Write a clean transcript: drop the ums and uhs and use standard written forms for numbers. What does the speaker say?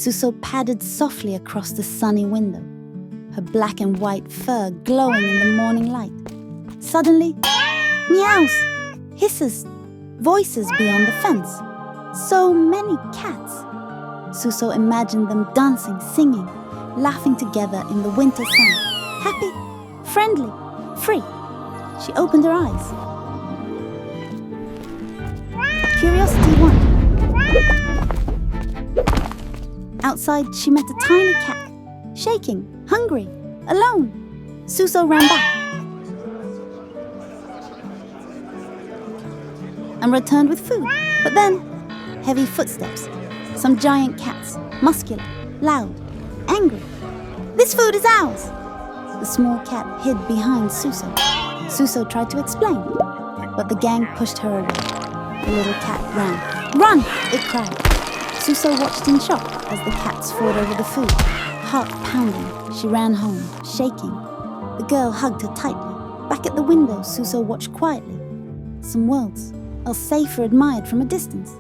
Souso padded softly across the sunny window, her black and white fur glowing in the morning light. Suddenly, meows, hisses, voices beyond the fence. So many cats. Souso imagined them dancing, singing, laughing together in the winter sun. Happy, friendly, free. She opened her eyes. Curiosity won. Outside, she met a tiny cat, shaking, hungry, alone. Souso ran back and returned with food. But then, heavy footsteps. Some giant cats, muscular, loud, angry. "This food is ours!" The small cat hid behind Souso. Souso tried to explain, but the gang pushed her away. The little cat ran. "Run!" it cried. Souso watched in shock as the cats fought over the food. Heart pounding, she ran home, shaking. The girl hugged her tightly. Back at the window, Souso watched quietly. Some worlds, Souso admired from a distance.